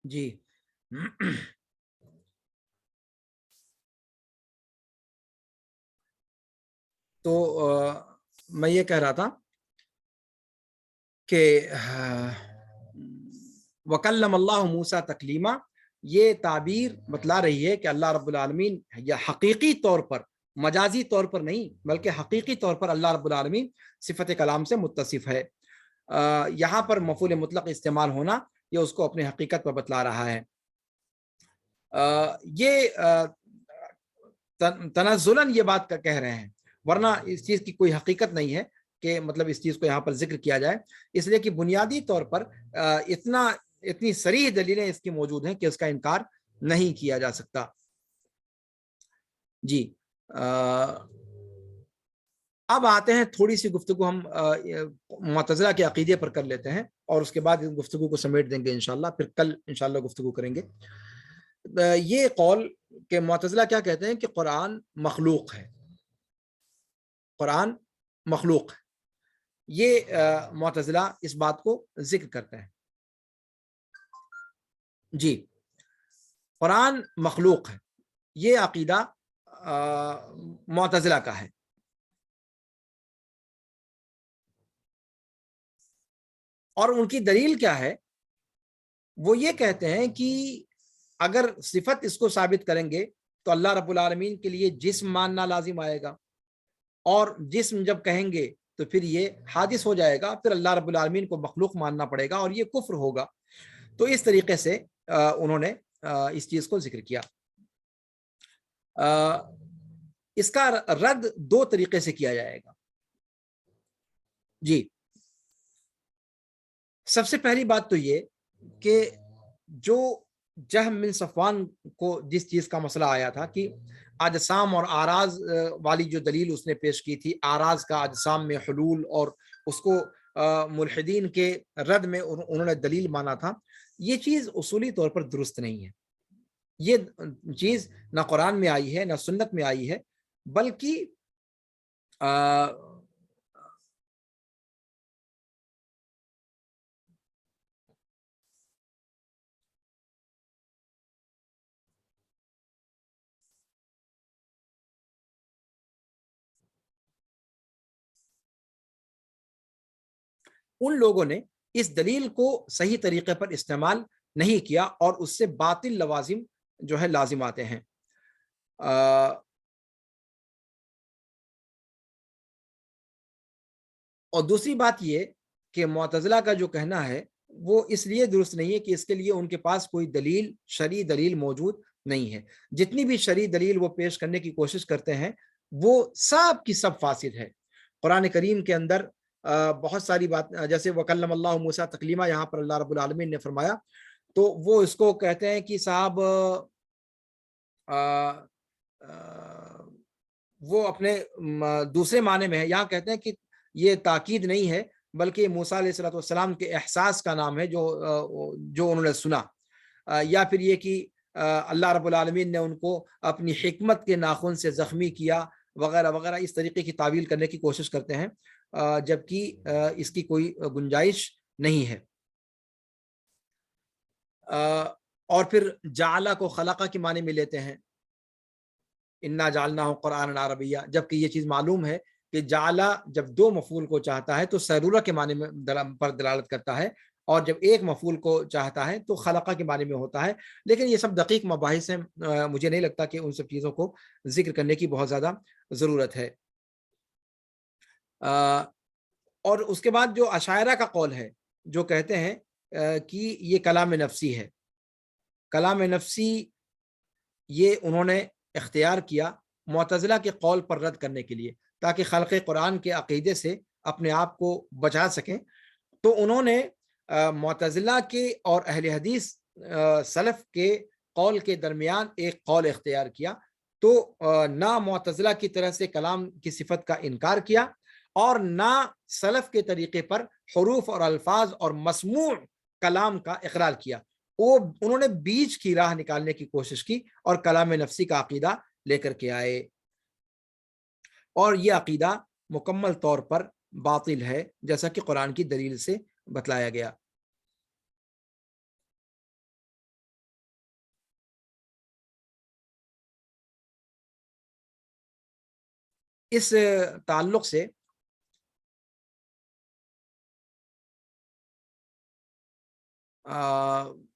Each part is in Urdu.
جی تو میں یہ کہہ رہا تھا کہ وکلم اللہ موسیٰ تکلیما، یہ تعبیر بتلا رہی ہے کہ اللہ رب العالمین یا حقیقی طور پر، مجازی طور پر نہیں بلکہ حقیقی طور پر اللہ رب العالمین صفت کلام سے متصف ہے۔ یہاں پر مفعول مطلق استعمال ہونا یہ اس کو اپنی حقیقت پر بتلا رہا ہے۔ یہ تنزلاً یہ بات کہہ رہے ہیں، ورنہ اس چیز کی کوئی حقیقت نہیں ہے کہ مطلب اس چیز کو یہاں پر ذکر کیا جائے، اس لیے کہ بنیادی طور پر اتنی صریح دلیلیں اس کی موجود ہیں کہ اس کا انکار نہیں کیا جا سکتا۔ جی اب آتے ہیں، تھوڑی سی گفتگو ہم معتزلہ کے عقیدے پر کر لیتے ہیں اور اس کے بعد اس گفتگو کو سمیٹ دیں گے انشاءاللہ، پھر کل انشاءاللہ گفتگو کریں گے۔ یہ قول کہ معتزلہ کیا کہتے ہیں کہ قرآن مخلوق ہے، قرآن مخلوق ہے، یہ معتزلہ اس بات کو ذکر کرتے ہیں۔ جی قرآن مخلوق ہے، یہ عقیدہ معتزلہ کا ہے۔ اور ان کی دلیل کیا ہے؟ وہ یہ کہتے ہیں کہ اگر صفت اس کو ثابت کریں گے تو اللہ رب العالمین کے لیے جسم ماننا لازم آئے گا، اور جسم جب کہیں گے تو پھر یہ حادث ہو جائے گا، پھر اللہ رب العالمین کو مخلوق ماننا پڑے گا اور یہ کفر ہوگا۔ تو اس طریقے سے انہوں نے اس چیز کو ذکر کیا۔ اس کا رد دو طریقے سے کیا جائے گا۔ جی سب سے پہلی بات تو یہ کہ جو جہم بن صفوان کو جس چیز کا مسئلہ آیا تھا کہ اجسام اور آراز والی جو دلیل اس نے پیش کی تھی، آراز کا اجسام میں حلول، اور اس کو ملحدین کے رد میں انہوں نے دلیل مانا تھا، یہ چیز اصولی طور پر درست نہیں ہے۔ یہ چیز نہ قرآن میں آئی ہے نہ سنت میں آئی ہے، بلکہ ان لوگوں نے اس دلیل کو صحیح طریقے پر استعمال نہیں کیا اور اس سے باطل لوازم جو ہے لازم آتے ہیں۔ اور دوسری بات یہ کہ معتزلہ کا جو کہنا ہے وہ اس لیے درست نہیں ہے کہ اس کے لیے ان کے پاس کوئی دلیل، شرعی دلیل موجود نہیں ہے۔ جتنی بھی شرعی دلیل وہ پیش کرنے کی کوشش کرتے ہیں وہ سب کی سب فاسد ہے۔ قرآن کریم کے اندر بہت ساری بات، جیسے وکلم اللہ موسیٰ تکلیما، یہاں پر اللہ رب العالمین نے فرمایا تو وہ اس کو کہتے ہیں کہ صاحب وہ اپنے دوسرے معنی میں ہے، یہاں کہتے ہیں کہ یہ تاکید نہیں ہے بلکہ موسیٰ علیہ السلام کے احساس کا نام ہے جو انہوں نے سنا، یا پھر یہ کہ اللہ رب العالمین نے ان کو اپنی حکمت کے ناخن سے زخمی کیا وغیرہ وغیرہ، اس طریقے کی تعویل کرنے کی کوشش کرتے ہیں، جبکہ اس کی کوئی گنجائش نہیں ہے۔ اور پھر جعلہ کو خلقہ کے معنی میں لیتے ہیں، انا جعلناہ قرآنا عربیہ، جبکہ یہ چیز معلوم ہے کہ جعلہ جب دو مفعول کو چاہتا ہے تو سیرورہ کے معنی میں پر دلالت کرتا ہے، اور جب ایک مفعول کو چاہتا ہے تو خلقہ کے معنی میں ہوتا ہے۔ لیکن یہ سب دقیق مباحث ہیں، مجھے نہیں لگتا کہ ان سب چیزوں کو ذکر کرنے کی بہت زیادہ ضرورت ہے۔ اور اس کے بعد جو اشاعرہ کا قول ہے جو کہتے ہیں کہ یہ کلام نفسی ہے، کلام نفسی یہ انہوں نے اختیار کیا معتزلہ کے قول پر رد کرنے کے لیے، تاکہ خلق قرآن کے عقیدے سے اپنے آپ کو بچا سکیں۔ تو انہوں نے معتزلہ کے اور اہل حدیث سلف کے قول کے درمیان ایک قول اختیار کیا، تو نہ معتزلہ کی طرح سے کلام کی صفت کا انکار کیا اور نہ سلف کے طریقے پر حروف اور الفاظ اور مسموع کلام کا اقرار کیا۔ انہوں نے بیچ کی راہ نکالنے کی کوشش کی اور کلام نفسی کا عقیدہ لے کر کے آئے، اور یہ عقیدہ مکمل طور پر باطل ہے جیسا کہ قرآن کی دلیل سے بتلایا گیا۔ اس تعلق سے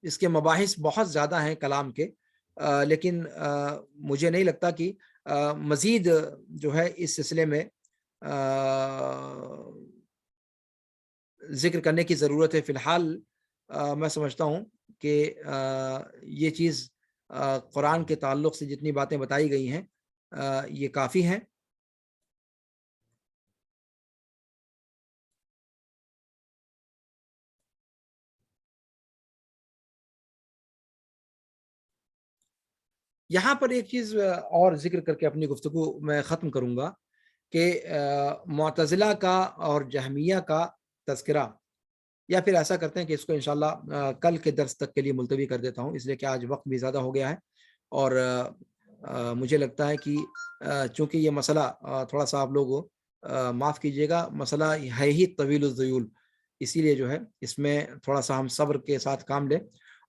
اس کے مباحث بہت زیادہ ہیں کلام کے، لیکن مجھے نہیں لگتا کہ مزید جو ہے اس سلسلے میں ذکر کرنے کی ضرورت ہے۔ فی الحال میں سمجھتا ہوں کہ یہ چیز قرآن کے تعلق سے جتنی باتیں بتائی گئی ہیں یہ کافی ہیں۔ یہاں پر ایک چیز اور ذکر کر کے اپنی گفتگو میں ختم کروں گا کہ معتزلہ کا اور جہمیہ کا تذکرہ، یا پھر ایسا کرتے ہیں کہ اس کو انشاءاللہ کل کے درس تک کے لیے ملتوی کر دیتا ہوں، اس لیے کہ آج وقت بھی زیادہ ہو گیا ہے، اور مجھے لگتا ہے کہ چونکہ یہ مسئلہ تھوڑا سا آپ لوگ معاف کیجیے گا، مسئلہ ہے ہی طویل الذیول، اسی لیے جو ہے اس میں تھوڑا سا ہم صبر کے ساتھ کام لیں،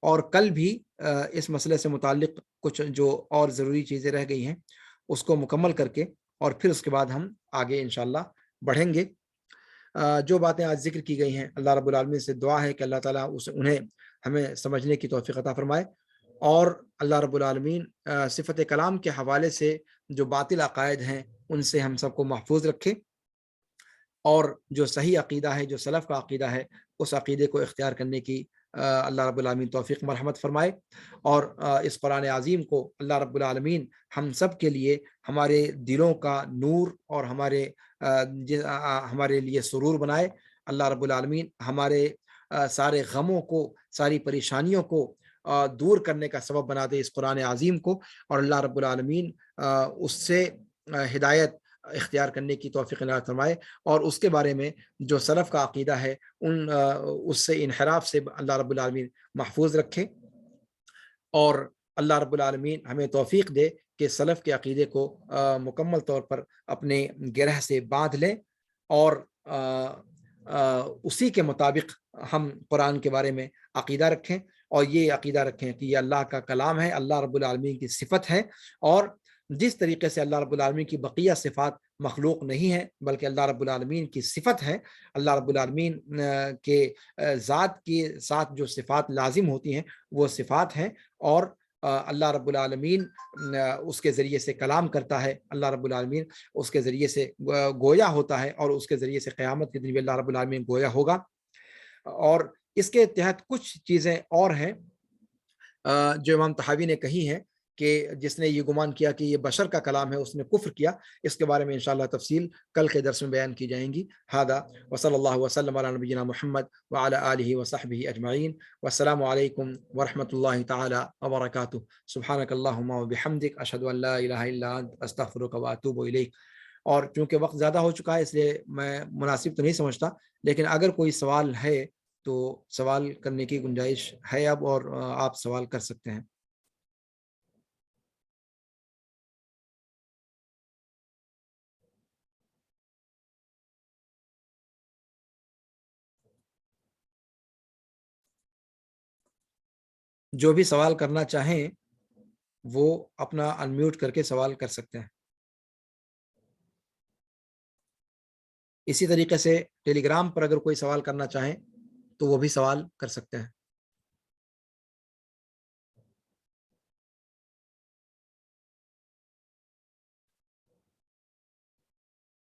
اور کل بھی اس مسئلے سے متعلق کچھ جو اور ضروری چیزیں رہ گئی ہیں اس کو مکمل کر کے اور پھر اس کے بعد ہم آگے انشاءاللہ بڑھیں گے۔ جو باتیں آج ذکر کی گئی ہیں، اللہ رب العالمین سے دعا ہے کہ اللہ تعالیٰ انہیں ہمیں سمجھنے کی توفیق عطا فرمائے، اور اللہ رب العالمین صفت کلام کے حوالے سے جو باطل عقائد ہیں ان سے ہم سب کو محفوظ رکھے، اور جو صحیح عقیدہ ہے، جو سلف کا عقیدہ ہے، اس عقیدے کو اختیار کرنے کی اللہ رب العالمین توفیق مرحمت فرمائے، اور اس قرآن عظیم کو اللہ رب العالمین ہم سب کے لیے ہمارے دلوں کا نور اور ہمارے لیے سرور بنائے۔ اللہ رب العالمین ہمارے سارے غموں کو، ساری پریشانیوں کو دور کرنے کا سبب بنا دے اس قرآن عظیم کو، اور اللہ رب العالمین اس سے ہدایت اختیار کرنے کی توفیق عنایت فرمائے، اور اس کے بارے میں جو سلف کا عقیدہ ہے اس سے انحراف سے اللہ رب العالمین محفوظ رکھے، اور اللہ رب العالمین ہمیں توفیق دے کہ سلف کے عقیدے کو مکمل طور پر اپنے گرہ سے باندھ لیں، اور اسی کے مطابق ہم قرآن کے بارے میں عقیدہ رکھیں، اور یہ عقیدہ رکھیں کہ یہ اللہ کا کلام ہے، اللہ رب العالمین کی صفت ہے، اور جس طریقے سے اللہ رب العالمین کی بقیہ صفات مخلوق نہیں ہے بلکہ اللہ رب العالمین کی صفت ہے، اللہ رب العالمین کے ذات کے ساتھ جو صفات لازم ہوتی ہیں وہ صفات ہیں، اور اللہ رب العالمین اس کے ذریعے سے کلام کرتا ہے، اللہ رب العالمین اس کے ذریعے سے گویا ہوتا ہے، اور اس کے ذریعے سے قیامت کے دن بھی اللہ رب العالمین گویا ہوگا۔ اور اس کے تحت کچھ چیزیں اور ہیں جو امام طحاوی نے کہی ہیں کہ جس نے یہ گمان کیا کہ یہ بشر کا کلام ہے اس نے کفر کیا، اس کے بارے میں انشاءاللہ تفصیل کل کے درس میں بیان کی جائیں گی۔ ھذا وصلی اللہ وسلم علی نبینا محمد وعلی آلہ وصحبہ اجمعین، والسلام علیکم ورحمۃ اللہ تعالی وبرکاتہ۔ سبحانک اللہم وبحمدک، اشہد ان لا الہ الا انت، استغفرک واتوب الیک۔ اور چونکہ وقت زیادہ ہو چکا ہے اس لیے میں مناسب تو نہیں سمجھتا، لیکن اگر کوئی سوال ہے تو سوال کرنے کی گنجائش ہے اب، اور آپ سوال کر سکتے ہیں۔ جو بھی سوال کرنا چاہیں وہ اپنا انمیوٹ کر کے سوال کر سکتے ہیں۔ اسی طریقے سے ٹیلی گرام پر اگر کوئی سوال کرنا چاہیں تو وہ بھی سوال کر سکتے ہیں۔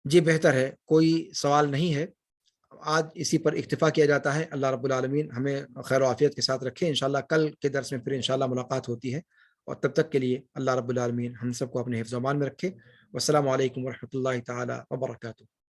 جی بہتر ہے، کوئی سوال نہیں ہے، آج اسی پر اکتفا کیا جاتا ہے۔ اللہ رب العالمین ہمیں خیر و عافیت کے ساتھ رکھے، انشاءاللہ کل کے درس میں پھر انشاءاللہ ملاقات ہوتی ہے، اور تب تک کے لیے اللہ رب العالمین ہم سب کو اپنے حفظ و امان میں رکھے۔ والسلام علیکم ورحمۃ اللہ تعالی وبرکاتہ۔